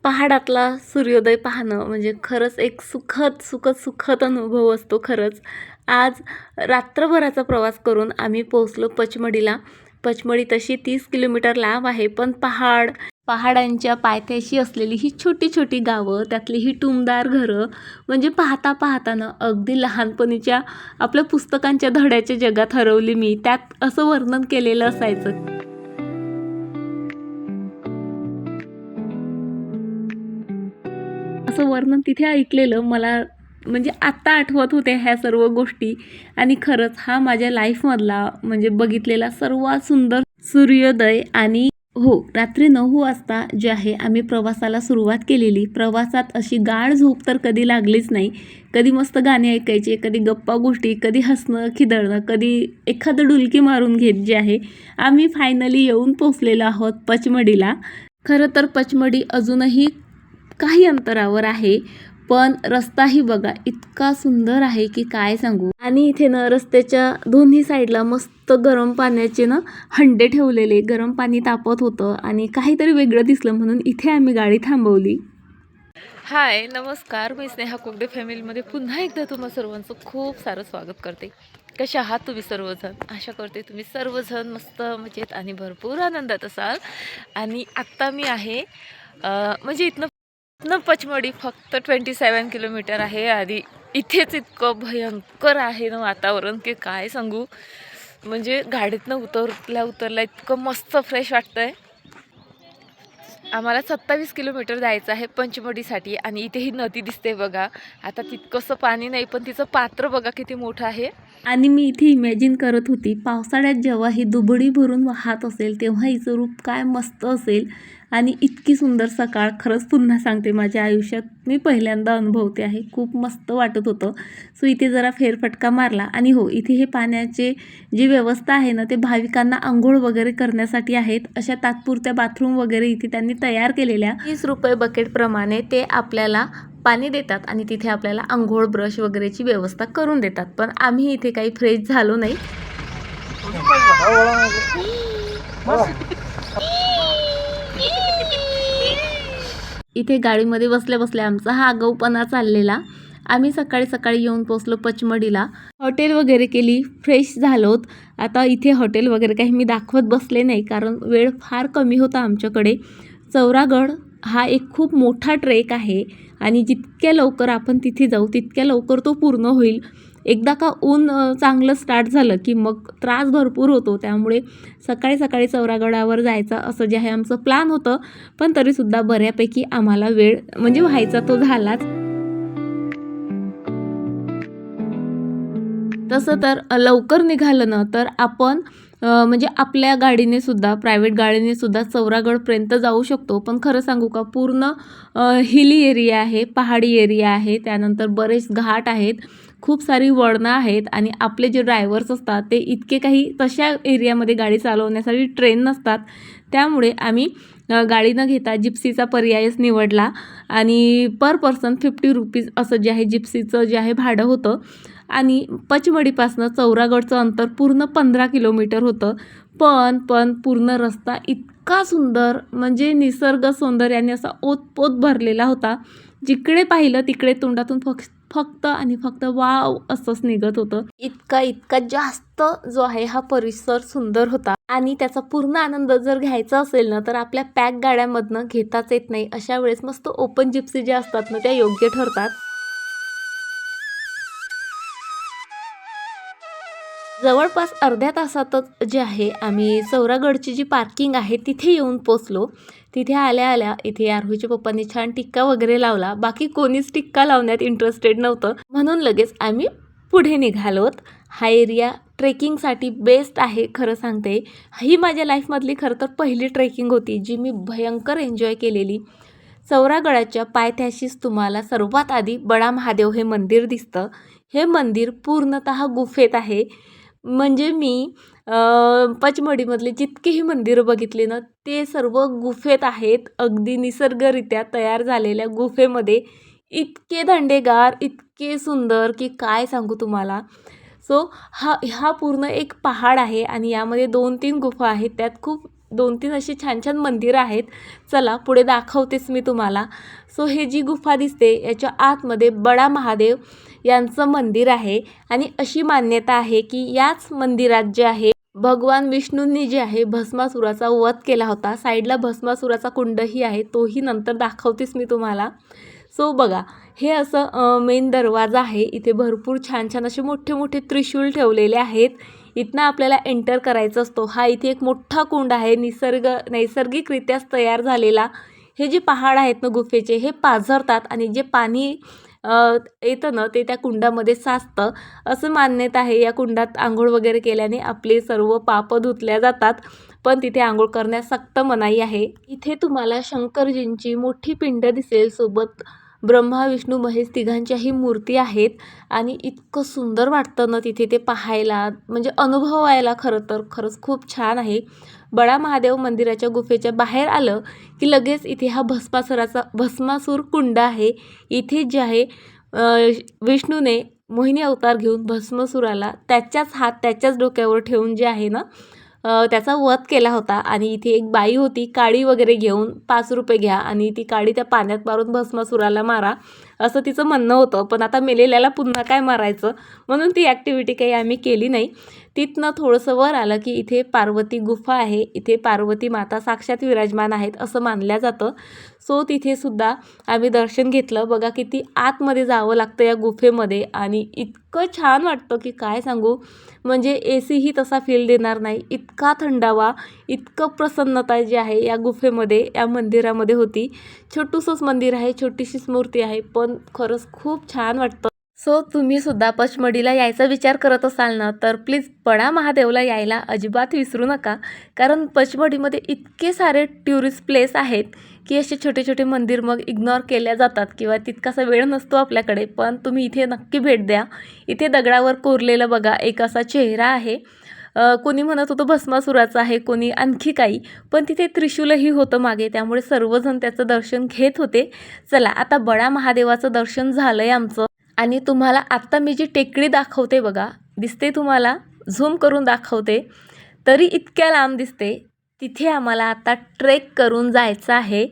पहाडातला सूर्योदय पाहणं म्हणजे खरंच एक सुखद अनुभव असतो खरंच. आज रात्रभराचा प्रवास करून आम्ही पोहोचलो पचमढीला. पचमढी तशी 30 किलोमीटर लांब आहे, पण पहाडांच्या पायथ्याशी असलेली ही छोटी-छोटी गावं, त्यातली ही टुमदार घरं म्हणजे पाहता अगदी लहानपणीच्या आपल्या पुस्तकांच्या धड्याच्या जगात हरवली मी. त्यात असं वर्णन केलेलं असायचं. असं वर्णन तिथे ऐकलेलं मला म्हणजे आत्ता आठवत होते ह्या सर्व गोष्टी. आणि खरंच हा माझ्या लाईफमधला म्हणजे बघितलेला सर्वात सुंदर सूर्योदय. आणि हो, रात्री 9 वाजता जे आहे आम्ही प्रवासाला सुरुवात केलेली. प्रवासात अशी गाढ झोप तर कधी लागलीच नाही. कधी मस्त गाणे ऐकायचे, कधी गप्पा गोष्टी, कधी हसणं खिदळणं, कधी एखादं डुलकी मारून घेत जे आहे आम्ही फायनली येऊन पोचलेलो आहोत पचमढीला. खरं तर पचमढी अजूनही काही अंतरावर आहे, पण रस्ताही बघा इतका सुंदर आहे की काय सांगू. आणि इथे ना रस्त्याच्या दोन्ही साईडला मस्त गरम पाण्याचे ना हंडे ठेवलेले, गरम पाणी तापत होतं आणि काहीतरी वेगळं दिसलं म्हणून इथे आम्ही गाडी थांबवली. हाय, नमस्कार. मी स्नेहा कोगदे फॅमिलीमध्ये पुन्हा एकदा तुम्हा सर्वांचं खूप सारं स्वागत करते. कसे आहात तुम्ही सर्वजण? आशा करते तुम्ही सर्वजण मस्त मजेत आणि भरपूर आनंदात असाल. आणि आत्ता मी आहे म्हणजे इथनं पचमढी फक्त 27 किलोमीटर आहे. आणि इथेच इतकं भयंकर आहे ना वातावरण की काय सांगू. म्हणजे गाडीतनं उतरल्या इतकं मस्त फ्रेश वाटतंय. आम्हाला 27 किलोमीटर जायचं आहे पंचमढीसाठी. आणि इथे ही नदी दिसते बघा. आता तितकंसं पाणी नाही, पण तिचं पात्र बघा किती मोठं आहे. आणि मी इथे इमॅजिन करत होती पावसाळ्यात जेव्हा ही दुबडी भरून वाहत असेल तेव्हा हिचं रूप काय मस्त असेल. आणि इतकी सुंदर सकाळ खरंच पुन्हा सांगते माझ्या आयुष्यात मी पहिल्यांदा अनुभवते आहे. खूप मस्त वाटत होतं. सो इथे जरा फेरफटका मारला. आणि हो, इथे हे पाण्याचे जी व्यवस्था आहे ना ते भाविकांना आंघोळ वगैरे करण्यासाठी आहेत. अशा तात्पुरत्या बाथरूम वगैरे इथे त्यांनी तयार केलेल्या. 30 रुपये बकेटप्रमाणे ते आपल्याला पाणी देतात आणि तिथे आपल्याला आंघोळ ब्रश वगैरेची व्यवस्था करून देतात. पण आम्ही इथे काही फ्रेश झालो नाही. इथे गाडीमध्ये बसल्या आमचा हा आगाऊपणा चाललेला. आम्ही सकाळी येऊन पोचलो पचमढीला. हॉटेल वगैरे केली, फ्रेश झालोत. आता इथे हॉटेल वगैरे काही मी दाखवत बसले नाही कारण वेळ फार कमी होता आमच्याकडे. चौरागड हा एक खूप मोठा ट्रेक आहे आणि जितक्या लवकर आपण तिथे जाऊ तितक्या लवकर तो पूर्ण होईल. एकदा का ऊन चांगलं स्टार्ट झालं की मग त्रास भरपूर होतो. त्यामुळे सकाळी चौरागडावर जायचं असं जे आहे आमचं प्लॅन होतं. पण तरीसुद्धा बऱ्यापैकी आम्हाला वेळ म्हणजे व्हायचा तो झालाच. तसं तर लवकर निघालं ना तर आपण म्हणजे आपल्या गाडीने सुद्धा प्रायव्हेट गाडीने सुद्धा चौरागडपर्यंत जाऊ शकतो. पण खरं सांगू का पूर्ण हिली एरिया आहे, पहाडी एरिया आहे. त्यानंतर बरेच घाट आहेत, खूप सारी वळणं आहेत. आणि आपले जे ड्रायव्हर्स असतात ते इतके काही तशा एरियामध्ये गाडी चालवण्यासाठी ट्रेन नसतात. त्यामुळे आम्ही गाडी न घेता जिप्सीचा पर्यायच निवडला. आणि पर पर्सन 50 रुपीज असं जे आहे जिप्सीचं जे आहे भाडं होतं. आणि पचमढीपासनं चौरागडचं अंतर पूर्ण 15 किलोमीटर होतं. पण पूर्ण रस्ता इतका सुंदर म्हणजे निसर्ग सौंदर्याने असा ओतपोत भरलेला होता. जिकडे पाहिलं तिकडे तोंडातून फक्त आणि फक्त वाव असंच निघत होतं. इतका जास्त जो आहे हा परिसर सुंदर होता. आणि त्याचा पूर्ण आनंद जर घ्यायचा असेल ना तर आपल्या पॅक गाड्यामधनं घेताच येत नाही. अशा वेळेस मस्त ओपन जिप्सी ज्या असतात ना त्या योग्य ठरतात. जवळपास अर्ध्या तासातच जे आहे आम्ही चौरागडची जी पार्किंग आहे तिथे येऊन पोचलो. तिथे आल्या इथे आरोहीच्या पप्पांनी छान टिक्का वगैरे लावला. बाकी कोणीच टिक्का लावण्यात इंटरेस्टेड नव्हतं म्हणून लगेच आम्ही पुढे निघालोत. हा एरिया ट्रेकिंगसाठी बेस्ट आहे खरं सांगते. ही माझ्या लाईफमधली खरं तर पहिली ट्रेकिंग होती जी मी भयंकर एन्जॉय केलेली. चौरागडाच्या पायथ्याशीच तुम्हाला सर्वात आधी बडा महादेव हे मंदिर दिसतं. हे मंदिर पूर्णतः गुफेत आहे. म्हणजे मी पचमढीमधले जितकेही मंदिरं बघितली ना ते सर्व गुफेत आहेत. अगदी निसर्गरित्या तयार झालेल्या गुफेमध्ये इतके थंडेगार, इतके सुंदर की काय सांगू तुम्हाला. सो हा पूर्ण एक पहाड आहे आणि यामध्ये 2-3 गुफा आहेत. त्यात खूप 2-3 अशी छान छान मंदिरं आहेत. चला पुढे दाखवतेच मी तुम्हाला. सो हे जी गुफा दिसते याच्या आतमध्ये बडा महादेव यांचं मंदिर आहे आणि अशी मान्यता आहे की याच मंदिरात जे आहे भगवान विष्णूंनी जे आहे भस्मासुराचा वध केला होता. साईडला भस्मासुराचा कुंडही आहे, तोही नंतर दाखवतेच मी तुम्हाला. सो बघा, हे असं मेन दरवाजा आहे. इथे भरपूर छान छान असे मोठे मोठे त्रिशूल ठेवलेले आहेत. इथनं आपल्याला एंटर करायचं असतो. हा इथे एक मोठा कुंड आहे, नैसर्गिकरित्याच तयार झालेला. हे जे पहाड आहेत ना गुफेचे, हे पाझरतात आणि जे पाणी येतं ना ते त्या कुंडामध्ये साचतं. असं मान्यता आहे. या कुंडात आंघोळ वगैरे केल्याने आपले सर्व पापं धुतल्या जातात, पण तिथे आंघोळ करण्यास सक्त मनाई आहे. इथे तुम्हाला शंकरजींची मोठी पिंड दिसेल, सोबत ब्रह्मा विष्णू महेश तिघांच्याही मूर्ती आहेत आणि इतकं सुंदर वाटतं ना तिथे ते पाहायला, म्हणजे अनुभवायला. खरंच खूप छान आहे. बडा महादेव मंदिराच्या गुफेच्या बाहेर आलं की लगेच इथे हा भस्मासूर कुंड आहे. इथे जे आहे विष्णूने मोहिनी अवतार घेऊन भस्मासुराला त्याच्याच डोक्यावर ठेवून जे आहे ना त्याचा वध केला होता. आणि इथे एक बाई होती काडी वगैरे घेऊन, 5 रुपये घ्या आणि ती काडी त्या पाण्यात मारून भस्मासुराला मारा, असं तिचं म्हणणं होतं. पण आता मेलेल्याला पुन्हा काय मारायचं, म्हणून ती ॲक्टिव्हिटी काही आम्ही केली नाही. तिथनं थोडंसं वर आलं की इथे पार्वती गुफा आहे. इथे पार्वती माता साक्षात विराजमान आहेत असं मानलं जातं. सो तिथे सुद्धा आम्ही दर्शन घेतलं. बघा किती आतमध्ये जावं लागतं या गुफेमध्ये आणि इतकं छान वाटतं की काय सांगू. म्हणजे एसीही तसा फील देणार नाही, इतका थंडावा, इतकं प्रसन्नता जी आहे या गुफेमध्ये, या मंदिरामध्ये होती. छोटूसंच मंदिर आहे, छोटीशीच मूर्ती आहे, पण खरंच खूप छान वाटतं. सो तुम्ही सुद्धा पचमढीला यायचा विचार करत असाल ना, तर प्लीज बडा महादेवला यायला अजिबात विसरू नका. कारण पचमढीमध्ये इतके सारे टुरिस्ट प्लेस आहेत की असे छोटे छोटे मंदिर मग इग्नोर केल्या जातात किंवा तितकासा वेळ नसतो आपल्याकडे. पण तुम्ही इथे नक्की भेट द्या. इथे दगडावर कोरलेलं बघा एक असा चेहरा आहे. कोणी म्हणत होतं भस्मासुराचं आहे, कोणी आणखी काही, पण तिथे त्रिशूलही होतं मागे, त्यामुळे सर्वजण त्याचं दर्शन घेत होते. चला आता बडा महादेवाचं दर्शन झालंय आमचं आणि तुम्हाला आत्ता मी जी टेकडी दाखवते बघा, दिसते तुम्हाला, झूम करून दाखवते तरी इतक्या लांब दिसते. तिथे आम्हाला आता ट्रेक करून जायचं आहे.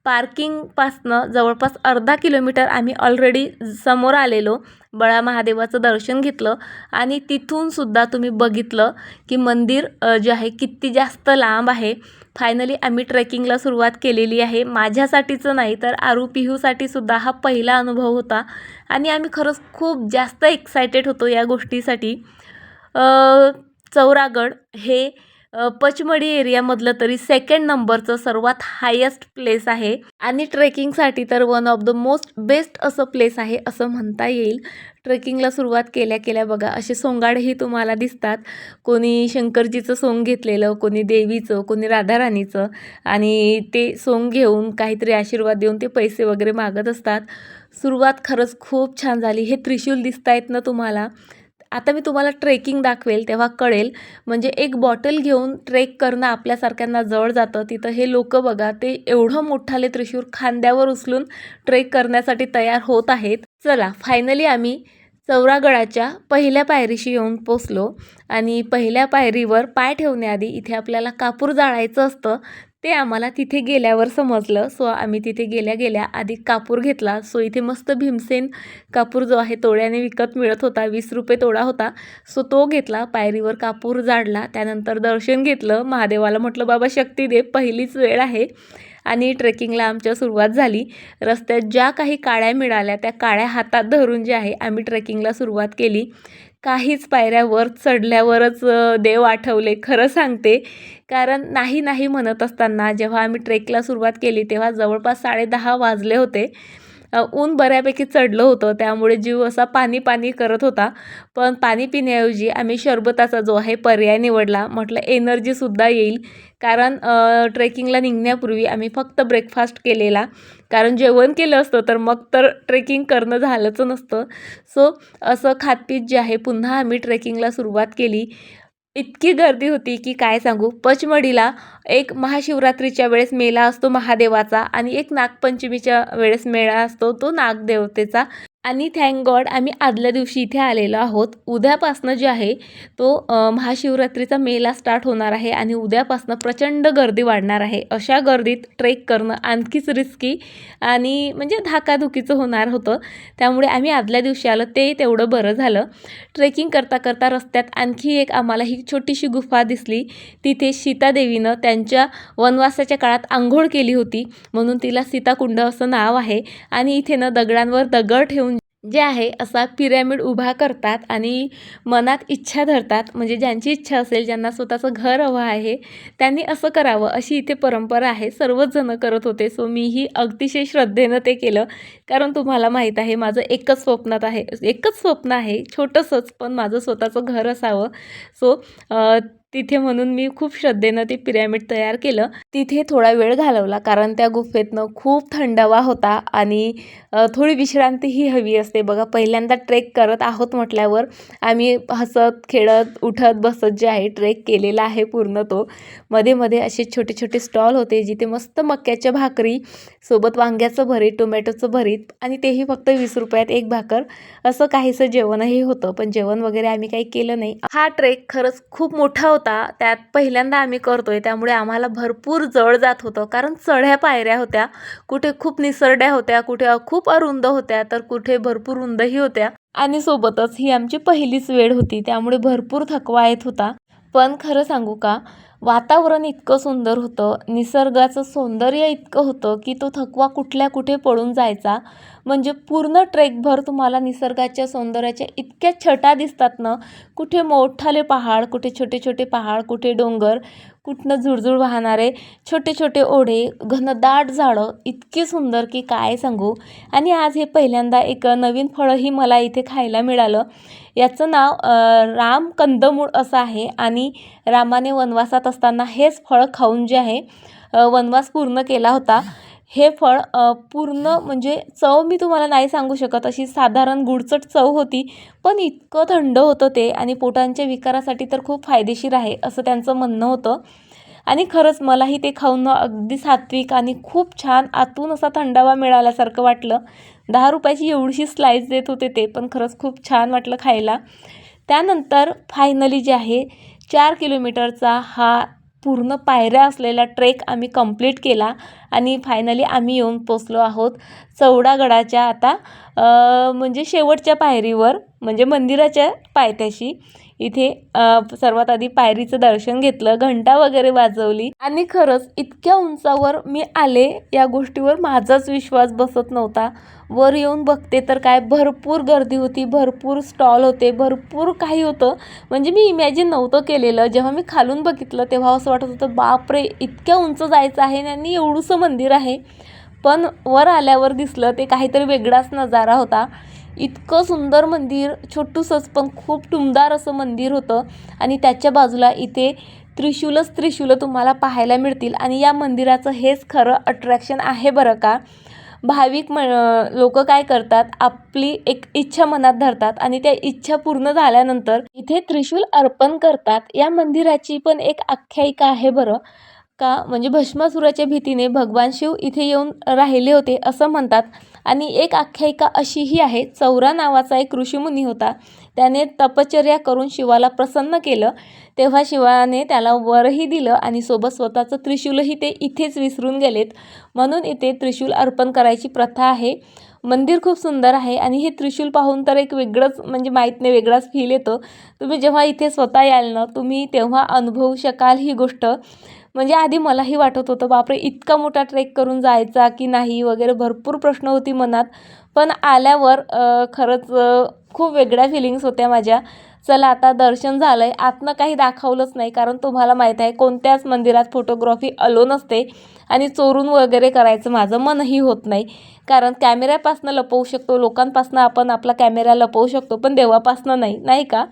पार्किंगपासनं जवळपास अर्धा किलोमीटर आम्ही ऑलरेडी समोर आलेलो. बडा महादेवाचं दर्शन घेतलं आणि तिथूनसुद्धा तुम्ही बघितलं की मंदिर जे आहे किती जास्त लांब आहे. फायनली आम्ही ट्रेकिंगला सुरुवात केलेली आहे. माझ्यासाठीचं नाही तर आरू पिहूसाठी सुद्धा हा पहिला अनुभव होता आणि आम्ही खरंच खूप जास्त एक्सायटेड होतो या गोष्टीसाठी. चौरागड हे पचमढी एरियामधलं तरी 2nd नंबरचं सर्वात हायेस्ट प्लेस आहे आणि ट्रेकिंगसाठी तर one of the most best असं प्लेस आहे असं म्हणता येईल. ट्रेकिंगला सुरुवात केल्या बघा असे सोंगाडेही तुम्हाला दिसतात. कोणी शंकरजीचं सोंग घेतलेलं, कोणी देवीचं, कोणी राधाराणीचं, आणि ते सोंग घेऊन काहीतरी आशीर्वाद देऊन ते पैसे वगैरे मागत असतात. सुरुवात खरंच खूप छान झाली. हे त्रिशूल दिसतायत ना तुम्हाला, आता मी तुम्हाला ट्रेकिंग दाखवेल तेव्हा कळेल. म्हणजे एक बॉटल घेऊन ट्रेक करणं आपल्यासारख्यांना जवळ जातं. तिथं हे लोक बघा, ते एवढं मोठाले त्रिशूळ खांद्यावर उचलून ट्रेक करण्यासाठी तयार होत आहेत. चला फायनली आम्ही चौरागडाच्या पहिल्या पायरीशी येऊन पोचलो आणि पहिल्या पायरीवर पाय ठेवण्याआधी इथे आपल्याला कापूर जाळायचं असतं. ते आम्हाला तिथे गेल्यावर समजलं. सो आम्ही तिथे गेल्या आधी कापूर घेतला. सो इथे मस्त भीमसेन कापूर जो आहे तोड्याने विकत मिळत होता, 20 रुपये तोडा होता. सो तो घेतला, पायरीवर कापूर जाळला, त्यानंतर दर्शन घेतलं. महादेवाला म्हटलं बाबा शक्ती दे, पहिलीच वेळ आहे. आणि ट्रेकिंगला आमच्या सुरुवात झाली. रस्त्यात ज्या काही काड्या मिळाल्या त्या काड्या हातात धरून जे आहे आम्ही ट्रेकिंगला सुरुवात केली. काहीच पायऱ्यावर चढल्यावरच देव आठवले खरं सांगते. कारण नाही म्हणत असताना जेव्हा आम्ही ट्रेकला सुरुवात केली तेव्हा जवळपास 10:30 वाजले होते. ऊन बऱ्यापैकी चढलं होतं, त्यामुळे जीव असा पाणी करत होता. पण पाणी पिण्याऐवजी आम्ही शरबताचा जो आहे पर्याय निवडला. म्हटलं एनर्जीसुद्धा येईल. कारण ट्रेकिंगला निघण्यापूर्वी आम्ही फक्त ब्रेकफास्ट केलेला, कारण जेवण केलं असतं तर मग तर ट्रेकिंग करणं झालंच नसतं. सो असं खातपीत जे आहे पुन्हा आम्ही ट्रेकिंगला सुरुवात केली. इतकी गर्दी होती की काय सांगू. पचमढीला एक महाशिवरात्रीच्या वेळेस मेळा असतो महादेवाचा आणि एक नागपंचमीच्या वेळेस मेळा असतो तो नागदेवतेचा. आणि थँक गॉड आम्ही आदल्या दिवशी इथे आलेलो आहोत. उद्यापासनं जे आहे तो महाशिवरात्रीचा मेला स्टार्ट होणार आहे आणि उद्यापासनं प्रचंड गर्दी वाढणार आहे. अशा गर्दीत ट्रेक करणं आणखीच रिस्की आणि म्हणजे धाकाधुकीचं होणार होतं. त्यामुळे आम्ही आदल्या दिवशी आलो ते तेवढं बरं झालं. ट्रेकिंग करता करता रस्त्यात आणखी एक आम्हाला ही छोटीशी गुफा दिसली. तिथे सीतादेवीनं त्यांच्या वनवासाच्या काळात अंघोळ केली होती म्हणून तिला सीताकुंड असं नाव आहे. आणि इथे ना दगडांवर दगड ठेवून जे आहे असा पिरॅमिड उभा करतात आणि मनात इच्छा धरतात. म्हणजे ज्यांची इच्छा असेल, ज्यांना स्वतःचं घर हवं आहे त्यांनी असं करावं अशी इथे परंपरा आहे. सर्वच जण करत होते. सो मीही अतिशय श्रद्धेनं ते केलं. कारण तुम्हाला माहीत आहे माझं एकच स्वप्न आहे छोटंसंच, पण माझं स्वतःचं घर असावं. सो तिथे म्हणून मी खूप श्रद्धेनं ते पिरॅमिड तयार केलं. तिथे थोडा वेळ घालवला कारण त्या गुफेतनं खूप थंडावा होता आणि थोडी विश्रांतीही हवी असते. बघा पहिल्यांदा ट्रेक करत आहोत म्हटल्यावर आम्ही हसत खेळत उठत बसत जे आहे ट्रेक केलेला आहे पूर्ण तो. मध्ये मध्ये असे छोटे छोटे स्टॉल होते जिथे मस्त मक्याच्या भाकरी सोबत वांग्याचं भरीत, टोमॅटोचं भरीत आणि तेही फक्त 20 रुपयात एक भाकर असं काहीसं जेवणही होतं. पण जेवण वगैरे आम्ही काही केलं नाही. हा ट्रेक खरंच खूप मोठा होता. त्यात पहिल्यांदा आम्ही करतोय त्यामुळे आम्हाला भरपूर जड जात होतं. कारण चढ्या पायऱ्या होत्या, कुठे खूप निसरड्या होत्या, कुठे खूप अरुंद होत्या तर कुठे भरपूर रुंदही होत्या. आणि सोबतच ही आमची पहिलीच वेळ होती त्यामुळे भरपूर थकवा येत होता. पण खरं सांगू का, वातावरण इतकं सुंदर होतं, निसर्गाचं सौंदर्य इतकं होतं की तो थकवा कुठल्या कुठे पळून जायचा. म्हणजे पूर्ण ट्रेकभर तुम्हाला निसर्गाच्या सौंदर्याच्या इतक्या छटा दिसतात ना. कुठे मोठाले पहाड, कुठे छोटे छोटे पहाड, कुठे डोंगर, कुठनं झुळझुळ वाहणारे छोटे छोटे ओढे, घनदाट झाडं, इतकी सुंदर की काय सांगू. आणि आज हे पहिल्यांदा एक नवीन फळंही मला इथे खायला मिळालं. याचं नाव राम कंदमूळ असं आहे आणि रामाने वनवासात असताना हेच फळ खाऊन जे आहे वनवास पूर्ण केला होता. हे फळ पूर्ण म्हणजे चव मी तुम्हाला नाही सांगू शकत. अशी साधारण गुडचट चव होती, पण इतकं थंड होतं ते आणि पोटांच्या विकारासाठी तर खूप फायदेशीर आहे असं त्यांचं म्हणणं होतं. आणि खरंच मलाही ते खाऊन अगदी सात्विक आणि खूप छान आतून असा थंडावा मिळाल्यासारखं वाटलं. 10 रुपयाची एवढीशी स्लाईस देत होते ते, पण खरंच खूप छान वाटलं खायला. त्यानंतर फायनली जे आहे 4 किलोमीटरचा हा पूर्ण पायऱ्या असलेला ट्रेक आम्ही कंप्लीट केला आणि फायनली आम्ही येऊन पोचलो आहोत चौडागडाच्या आता म्हणजे शेवटच्या पायरीवर, म्हणजे मंदिराच्या पायथ्याशी. इथे सर्वात आधी पायरीचं दर्शन घेतलं, घंटा वगैरे वाजवली आणि खरंच इतक्या उंचावर मी आले या गोष्टीवर माझाच विश्वास बसत नव्हता. वर येऊन बघते तर काय भरपूर गर्दी होती, भरपूर स्टॉल होते, भरपूर काही होतं. म्हणजे मी इमॅजिन नव्हतं केलेलं. जेव्हा मी खालून बघितलं तेव्हा असं वाटत होतं बापरे इतक्या उंच जायचं आहे आणि एवढंसं मंदिर आहे. पण वर आल्यावर दिसलं ते काहीतरी वेगळाच नजारा होता. इतकं सुंदर मंदिर, छोटूसंच पण खूप टुमदार असं मंदिर होतं आणि त्याच्या बाजूला इथे त्रिशूल तुम्हाला पाहायला मिळतील. आणि या मंदिराचं हेच खरं अट्रॅक्शन आहे बरं का. भाविक लोक काय करतात, आपली एक इच्छा मनात धरतात आणि त्या इच्छा पूर्ण झाल्यानंतर इथे त्रिशूल अर्पण करतात. या मंदिराची पण एक आख्यायिका आहे बरं का. म्हणजे भस्मासुराच्या भीतीने भगवान शिव इथे येऊन राहिले होते असं म्हणतात. आणि एक आख्यायिका अशीही आहे, चौरा नावाचा एक ऋषीमुनी होता. त्याने तपश्चर्या करून शिवाला प्रसन्न केलं. तेव्हा शिवाने त्याला वरही दिलं आणि सोबत स्वतःचं त्रिशूलही ते इथेच विसरून गेलेत. म्हणून इथे त्रिशूल अर्पण करायची प्रथा आहे. मंदिर खूप सुंदर आहे आणि हे त्रिशूल पाहून तर एक वेगळंच म्हणजे माहीत नाही वेगळाच फील येतो. तुम्ही जेव्हा इथे स्वतः याल ना तुम्ही तेव्हा अनुभवू शकाल ही गोष्ट. म्हणजे आधी मलाही वाटत होतं बापरे इतका मोठा ट्रेक करून जायचा की नाही वगैरे भरपूर प्रश्न होती मनात. पण आल्यावर खरंच खूप वेगळ्या फिलिंग्स होत्या माझ्या. चला आता दर्शन झालं आहे. आतनं काही दाखवलंच नाही कारण तुम्हाला माहीत आहे कोणत्याच मंदिरात फोटोग्राफी अलो नसते आणि चोरून वगैरे करायचं माझं मनही होत नाही. कारण कॅमेऱ्यापासनं लपवू शकतो, लोकांपासनं आपण आपला कॅमेरा लपवू शकतो, पण देवापासनं नाही, नाही का.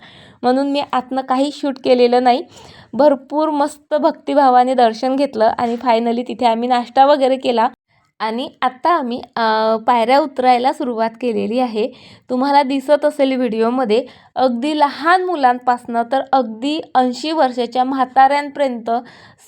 म्हणून मी आतनं काही शूट केलेलं नाही. भरपूर मस्त भक्तिभावाने दर्शन घेतलं आणि फायनली तिथे आम्ही नाश्ता वगैरे केला. आणि आता आम्ही पायऱ्या उतरायला सुरुवात केलेली आहे. तुम्हाला दिसत असेल व्हिडिओमध्ये अगदी लहान मुलांपासनं तर अगदी 80 वर्षाच्या म्हाताऱ्यांपर्यंत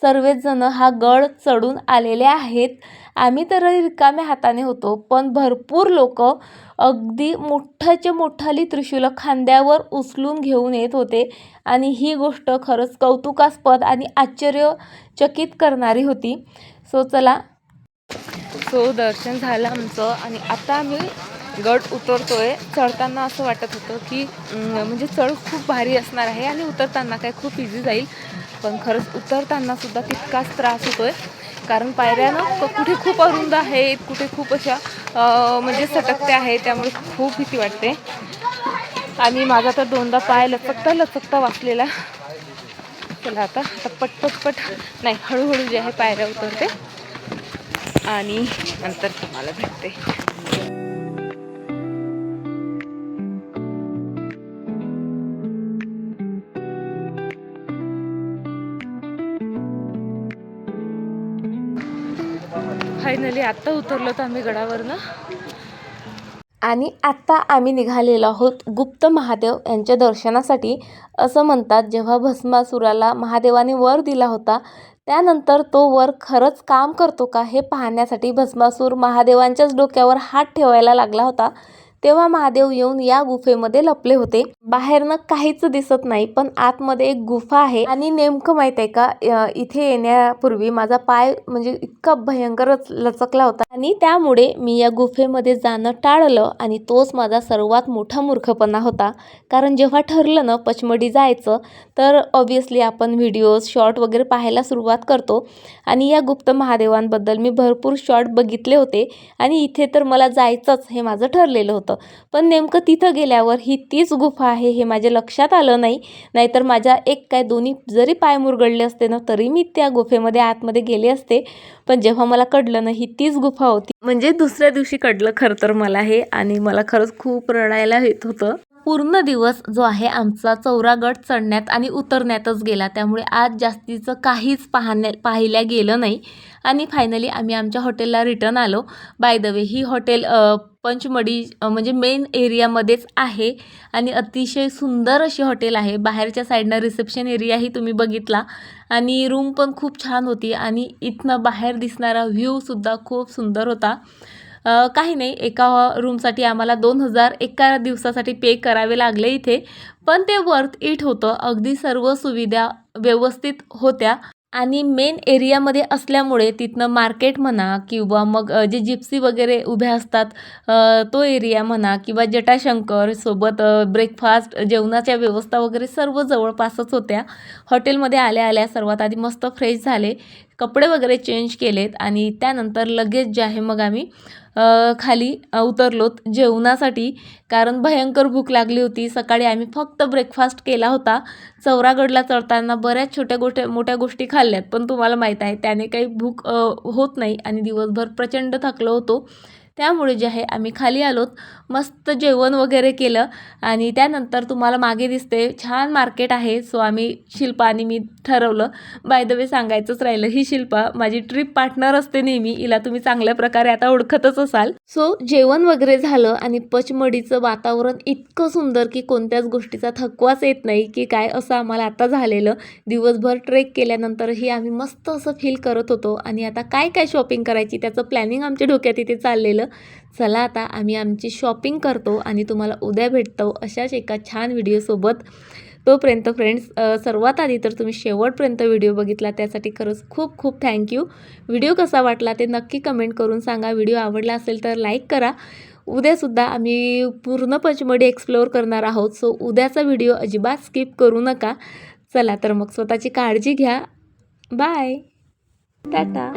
सर्वच जण हा गड चढून आलेले आहेत. आम्ही तर रिकाम्या हाताने होतो, पण भरपूर लोक अगदी मोठाच्या मोठाली त्रिशूल खांद्यावर उचलून घेऊन येत होते आणि ही गोष्ट खरंच कौतुकास्पद आणि आश्चर्यचकित करणारी होती. चला. दर्शन झालं आमचं आणि आता आम्ही गड उतरतोय. चढताना असं वाटत होतं की म्हणजे चढ खूप भारी असणार आहे आणि उतरताना काय खूप इझी जाईल, पण खरंच उतरताना सुद्धा तितकाच त्रास होतोय. कारण पायऱ्या ना कुठे खूप अरुंद आहेत, कुठे खूप अशा म्हणजे सटकते आहेत, त्यामुळे खूप भीती वाटते. आणि माझा तर दोनदा पाय लचकता वाचलेला. चला आता पट नाही, हळूहळू जे आहे पायऱ्या उतरते आणि नंतर तुम्हाला भेटते. फायनली आत्ता उतरलो तर आम्ही गडावरनं. आणि आता आम्ही निघालेलो आहोत गुप्त महादेव यांच्या दर्शनासाठी. असं म्हणतात जेव्हा भस्मासुराला महादेवाने वर दिला होता, त्यानंतर तो वर खरंच काम करतो का हे पाहण्यासाठी भस्मासूर महादेवांच्याच डोक्यावर हात ठेवायला लागला होता. तेव्हा महादेव येऊन या गुफेमध्ये लपले होते. बाहेरनं काहीच दिसत नाही, पण आतमध्ये एक गुफा आहे. आणि नेमकं माहित आहे का, इथे येण्यापूर्वी माझा पाय म्हणजे इतका भयंकरच लचकला होता आणि त्यामुळे मी या गुफेमध्ये जाणं टाळलं आणि तोच माझा सर्वात मोठा मूर्खपणा होता. कारण जेव्हा ठरलं ना पचमढी जायचं, तर ऑब्विसली आपण व्हिडिओज शॉर्ट वगैरे पाहायला सुरुवात करतो आणि या गुप्त महादेवांबद्दल मी भरपूर शॉर्ट बघितले होते आणि इथे तर मला जायचंच हे माझं ठरलेलं होतं. पण नेमकं तिथं गेल्यावर ही तीच गुफा आहे हे माझ्या लक्षात आलं नाही. नाहीतर माझ्या दोन्ही जरी पाय मुरगळले असते ना, तरी मी त्या गुफेमध्ये आतमध्ये गेले असते. पण जेव्हा मला कळलं ना ही तीच गुफा होती, म्हणजे दुसऱ्या दिवशी कळलं खरं तर मला हे, आणि मला खरंच खूप रडायला येत होतं. पूर्ण दिवस जो आहे आमचा चौरागड चढण्यात आणि उतरण्यातच गेला, त्यामुळे आज जास्तीचं काहीच पाहिल्या गेलं नाही. आणि फायनली आम्ही आमच्या हॉटेलला रिटर्न आलो. By the way he hotel Pachmarhi म्हणजे मेन एरियामध्येच आहे आणि अतिशय सुंदर अशी हॉटेल आहे. बाहेरच्या साईडनं रिसेप्शन एरियाही तुम्ही बघितला आणि रूम पण खूप छान होती आणि इथनं बाहेर दिसणारा व्ह्यूसुद्धा खूप सुंदर होता. काही नाही, एका रूमसाठी आम्हाला 2000 एका दिवसासाठी पे करावे लागले इथे, पण ते वर्थ इट होतं. अगदी सर्व सुविधा व्यवस्थित होत्या आणि मेन एरियामध्ये असल्यामुळे तिथनं मार्केट म्हणा किंवा मग जे जिप्सी वगैरे उभ्या असतात तो एरिया म्हणा किंवा जटाशंकर सोबत ब्रेकफास्ट जेवणाच्या व्यवस्था वगैरे सर्व जवळपासच होत्या. हॉटेलमध्ये आल्या सर्वात आधी मस्त फ्रेश झाले, कपडे वगैरे चेंज केलेत आणि त्यानंतर लगेच जे आहे मग आम्ही खाली उतरलोत जेवणासाठी. कारण भयंकर भूक लागली होती. सकाळी आम्ही फक्त ब्रेकफास्ट केला होता. चौरागडला चढताना बऱ्याच मोठ्या गोष्टी खाल्ल्यात, पण तुम्हाला माहीत आहे त्याने काही भूक होत नाही आणि दिवसभर प्रचंड थकलो होतो. त्यामुळे जे आहे आम्ही खाली आलोत, मस्त जेवण वगैरे केलं आणि त्यानंतर तुम्हाला मागे दिसते छान मार्केट आहे. सो आम्ही शिल्पा आणि मी ठरवलं, बाय द वे सांगायचंच राहिलं, ही शिल्पा माझी ट्रिप पार्टनर असते नेहमी, हिला तुम्ही चांगल्या प्रकारे आता ओळखतच असाल. सो जेवण वगैरे झालं आणि पचमढीचं वातावरण इतकं सुंदर की कोणत्याच गोष्टीचा थकवाच येत नाही की काय, असं आम्हाला आता झालेलं. दिवसभर ट्रेक केल्यानंतरही आम्ही मस्त असं फील करत होतो आणि आता काय शॉपिंग करायची त्याचं प्लॅनिंग आमच्या डोक्यात इथे चाललेलं. चला आता आम्ही आमची शॉपिंग करतो आणि तुम्हाला उद्या भेटतो अशाच एका छान व्हिडिओसोबत. तोपर्यंत फ्रेंड्स, सर्वात आधी तर तुम्ही शेवटपर्यंत व्हिडिओ बघितला त्यासाठी खरंच खूप खूप थँक्यू. व्हिडिओ कसा वाटला ते नक्की कमेंट करून सांगा. व्हिडिओ आवडला असेल तर लाईक करा. उद्यासुद्धा आम्ही पूर्ण पचमढी एक्सप्लोअर करणार आहोत. सो उद्याचा व्हिडिओ अजिबात स्किप करू नका. चला तर मग स्वतःची काळजी घ्या. बाय, टाटा.